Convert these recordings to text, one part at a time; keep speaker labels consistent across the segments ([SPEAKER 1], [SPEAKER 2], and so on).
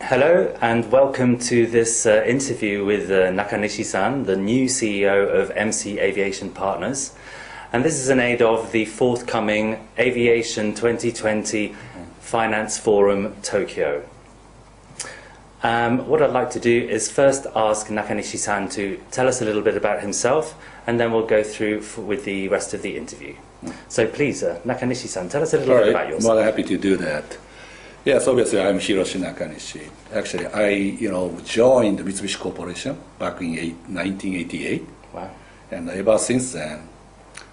[SPEAKER 1] Hello and welcome to this interview with Nakanishi-san, the new CEO of MC Aviation Partners. And this is in aid of the forthcoming Aviation 2020 Finance Forum Tokyo. What I'd like to do is first ask Nakanishi-san to tell us a little bit about himself, and then we'll go through with the rest of the interview. So please, Nakanishi-san, tell us a little bit about yourself.
[SPEAKER 2] Well, happy to do that. Yes, obviously I'm Hiroshi Nakanishi. Actually, I joined Mitsubishi Corporation back in 1988.
[SPEAKER 1] Wow.
[SPEAKER 2] And ever since then,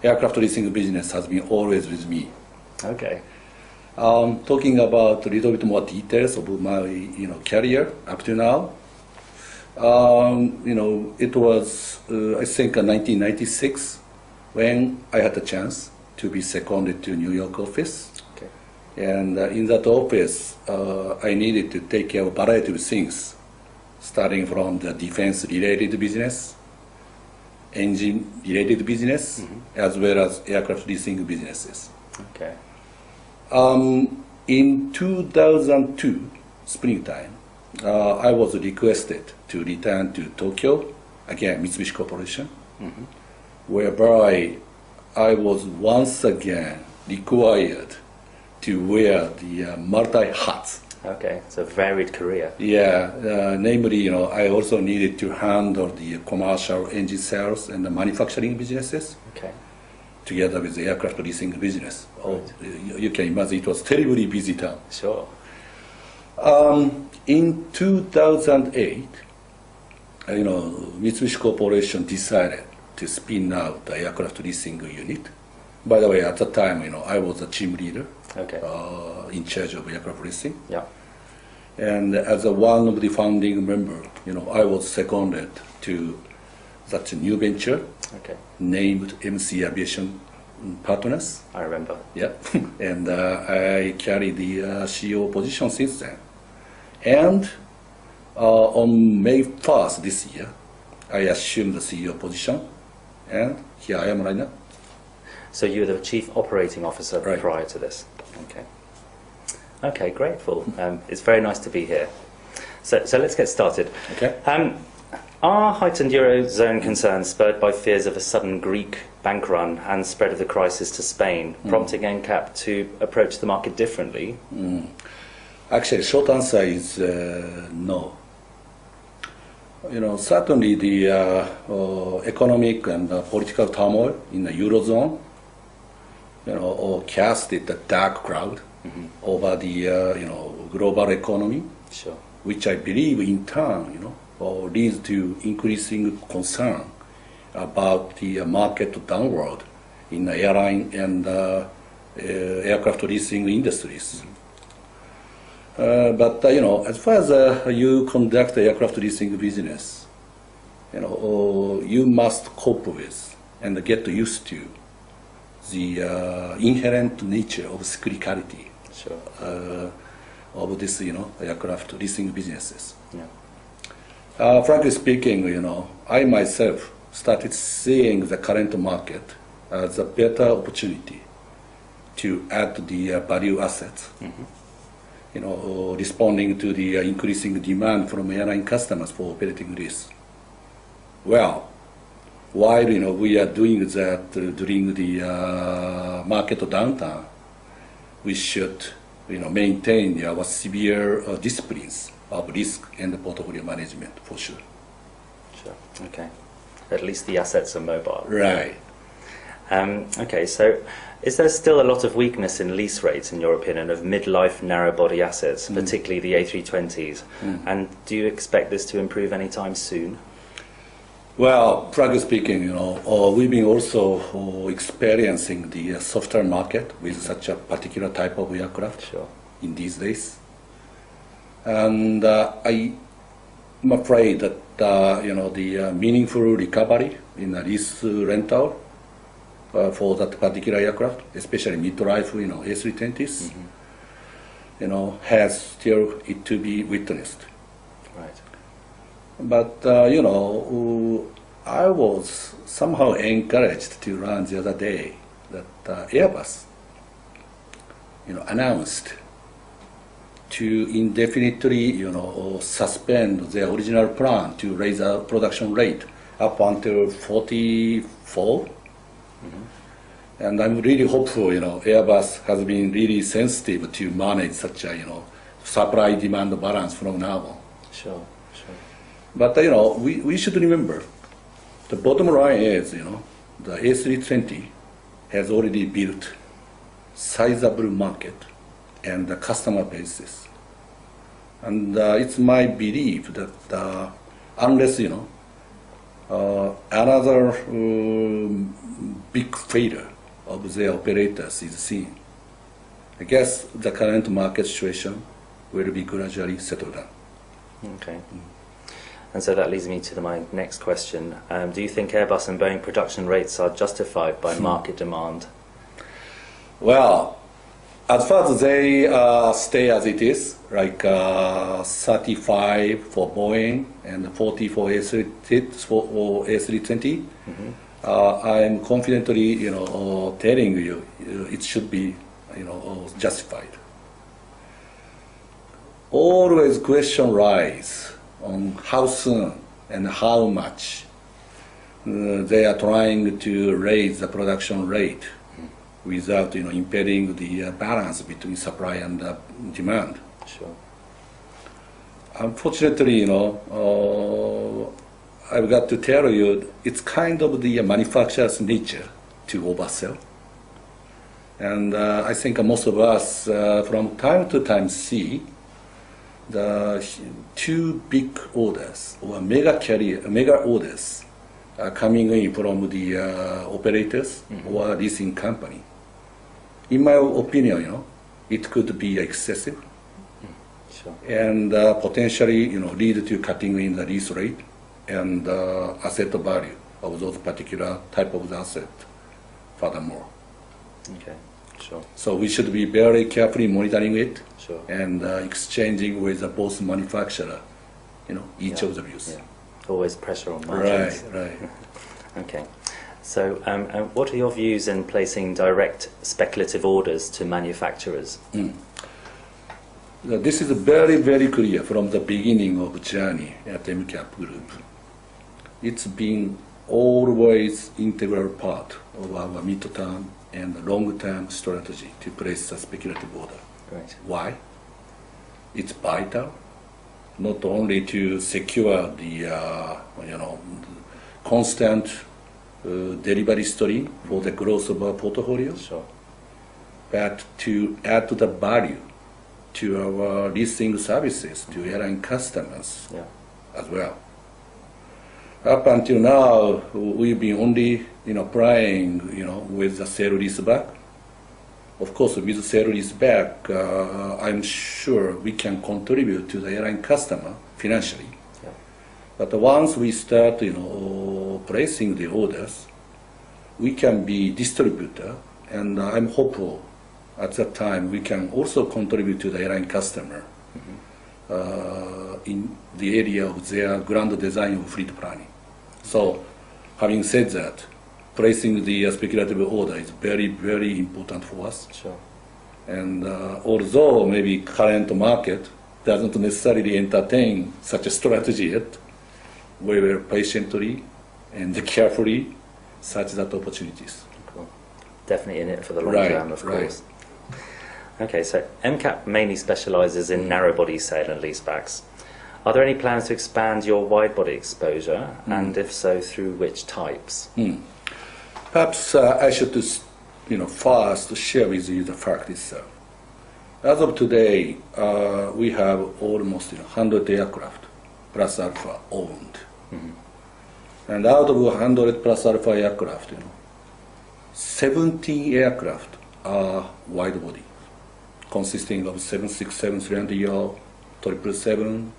[SPEAKER 2] aircraft leasing business has been always with me.
[SPEAKER 1] Okay.
[SPEAKER 2] Talking about a little bit more details of my career up to now. It was I think 1996 when I had the chance to be seconded to New York office. And in that office, I needed to take care of a variety of things, starting from the defense-related business, engine-related business, as well as aircraft leasing businesses.
[SPEAKER 1] Okay.
[SPEAKER 2] In 2002, springtime, I was requested to return to Tokyo, again, Mitsubishi Corporation, whereby I was once again required to wear the multi-hats.
[SPEAKER 1] Okay, so varied career.
[SPEAKER 2] Yeah, namely, I also needed to handle the commercial engine sales and the manufacturing businesses, together with the aircraft leasing business. Oh, you can imagine it was terribly busy time.
[SPEAKER 1] Sure.
[SPEAKER 2] In 2008, Mitsubishi Corporation decided to spin out the aircraft leasing unit. By the way, at the time, I was a team leader.
[SPEAKER 1] Okay.
[SPEAKER 2] In charge of aircraft leasing.
[SPEAKER 1] Yeah.
[SPEAKER 2] And as one of the founding members, I was seconded to that new venture named MC Aviation Partners.
[SPEAKER 1] I remember.
[SPEAKER 2] Yeah. And I carried the CEO position since then. And on May 1st this year, I assumed the CEO position. And here I am right now.
[SPEAKER 1] So you were the Chief Operating Officer prior to this? Okay. Okay, grateful. It's very nice to be here. So let's get started.
[SPEAKER 2] Okay.
[SPEAKER 1] Are heightened Eurozone concerns spurred by fears of a sudden Greek bank run and spread of the crisis to Spain, prompting NCAP to approach the market differently?
[SPEAKER 2] Actually, short answer is no. Certainly the economic and political turmoil in the Eurozone casted a dark cloud over the global economy, which I believe in turn leads to increasing concern about the market downward in the airline and aircraft leasing industries. But as far as you conduct the aircraft leasing business, you must cope with and get used to the inherent nature of cyclicality of this, aircraft leasing businesses. Yeah. Frankly speaking, I myself started seeing the current market as a better opportunity to add the value assets, responding to the increasing demand from airline customers for operating lease. Well, while we are doing that during the market downturn, we should maintain our severe disciplines of risk and portfolio management for sure.
[SPEAKER 1] Sure. Okay. At least the assets are mobile.
[SPEAKER 2] Right.
[SPEAKER 1] Okay. So, is there still a lot of weakness in lease rates, in your opinion, of mid-life narrow-body assets, particularly the A320s? And do you expect this to improve anytime soon?
[SPEAKER 2] Well, frankly speaking, we've been also experiencing the softer market with such a particular type of aircraft in these days. And I'm afraid that the meaningful recovery in the lease rental for that particular aircraft, especially mid-life, A320s, has still it to be witnessed.
[SPEAKER 1] Right.
[SPEAKER 2] But, I was somehow encouraged to learn the other day that Airbus, announced to indefinitely, suspend their original plan to raise the production rate up until 44. And I'm really hopeful, Airbus has been really sensitive to manage such a, supply-demand balance from now on.
[SPEAKER 1] Sure.
[SPEAKER 2] But, we should remember, the bottom line is, the A320 has already built sizable market and the customer bases. And it's my belief that unless, another big failure of their operators is seen, I guess the current market situation will be gradually settled down.
[SPEAKER 1] Okay. And so that leads me to my next question. Do you think Airbus and Boeing production rates are justified by market demand?
[SPEAKER 2] Well, as far as they stay as it is, like 35 for Boeing and 40 for A320, I'm confidently, telling you, it should be, justified. Always question rise on how soon and how much they are trying to raise the production rate without, impeding the balance between supply and demand.
[SPEAKER 1] Sure.
[SPEAKER 2] Unfortunately, I've got to tell you, it's kind of the manufacturer's nature to oversell. And I think most of us, from time to time, see the two big orders or mega orders coming in from the operators or leasing company. In my opinion, it could be excessive and potentially, lead to cutting in the lease rate and asset value of those particular type of asset furthermore.
[SPEAKER 1] Okay, sure.
[SPEAKER 2] So we should be very carefully monitoring it and exchanging with both manufacturer, each of the views.
[SPEAKER 1] Yeah. Always pressure on margins.
[SPEAKER 2] Right.
[SPEAKER 1] Okay. So what are your views in placing direct speculative orders to manufacturers?
[SPEAKER 2] This is very, very clear from the beginning of journey at MCAP Group. It's been always integral part of our mid-term and long-term strategy to place a speculative order.
[SPEAKER 1] Right.
[SPEAKER 2] Why? It's vital, not only to secure the constant delivery stream for the growth of our portfolio, but to add to the value to our leasing services to airline customers as well. Up until now, we've been only playing with the sale leaseback. Of course, with sale leaseback, I'm sure we can contribute to the airline customer financially. But once we start placing the orders, we can be distributor, and I'm hopeful at that time we can also contribute to the airline customer in the area of their grand design of fleet planning. So, having said that, placing the speculative order is very, very important for us. And although maybe current market doesn't necessarily entertain such a strategy yet, we will patiently and carefully search that opportunities.
[SPEAKER 1] Cool. Definitely in it for the long term, of course. Okay, so MCAP mainly specialises in narrow-body sale and leasebacks. Are there any plans to expand your wide-body exposure, and if so, through which types?
[SPEAKER 2] Perhaps I should first share with you the fact itself. As of today, we have almost 100 aircraft plus alpha owned. And out of 100 plus alpha aircraft, 17 aircraft are wide body, consisting of 767-300ER, 777,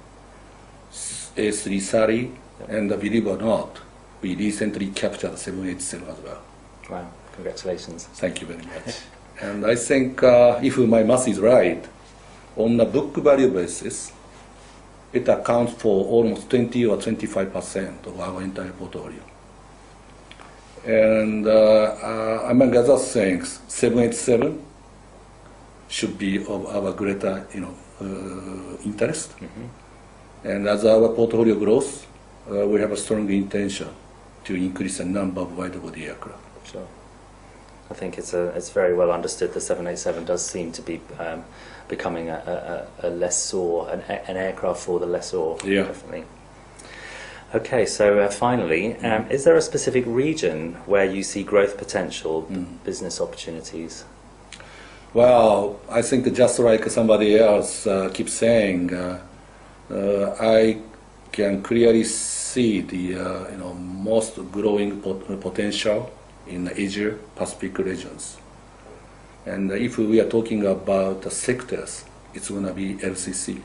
[SPEAKER 2] A330, and believe it or not, we recently captured 787 as well.
[SPEAKER 1] Wow, congratulations.
[SPEAKER 2] Thank you very much. And I think if my math is right, on a book value basis, it accounts for almost 20 or 25% of our entire portfolio. And among other things, 787 should be of our greater, interest. And as our portfolio grows, we have a strong intention to increase the number of wide-body aircraft.
[SPEAKER 1] Sure. I think it's very well understood. The 787 does seem to be becoming a lessor, an aircraft for the lessor.
[SPEAKER 2] Yeah.
[SPEAKER 1] Definitely. Okay, so finally, is there a specific region where you see growth potential, business opportunities?
[SPEAKER 2] Well, I think just like somebody else keeps saying, I can clearly see the most growing potential in Asia Pacific regions. And if we are talking about the sectors, it's going to be LCC.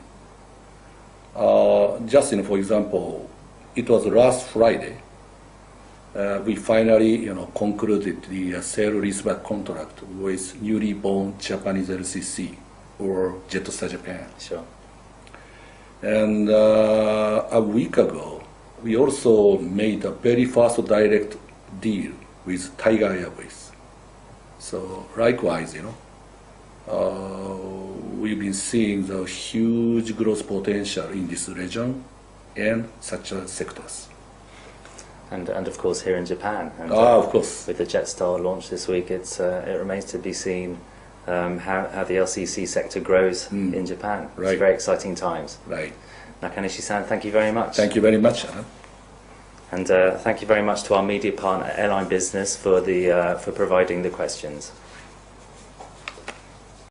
[SPEAKER 2] Just for example, it was last Friday. We finally, concluded the sale-leaseback contract with newly born Japanese LCC or Jetstar Japan.
[SPEAKER 1] Sure.
[SPEAKER 2] And a week ago, we also made a very first direct deal with Tiger Airways. So likewise, we've been seeing the huge growth potential in this region and such sectors. And
[SPEAKER 1] of course here in Japan. And,
[SPEAKER 2] of course.
[SPEAKER 1] With the Jetstar launch this week, it remains to be seen how the LCC sector grows in Japan.
[SPEAKER 2] Right.
[SPEAKER 1] It's very exciting times.
[SPEAKER 2] Right.
[SPEAKER 1] Nakanishi-san, thank you very much.
[SPEAKER 2] Thank you very much.
[SPEAKER 1] And thank you very much to our media partner, Airline Business, for providing the questions.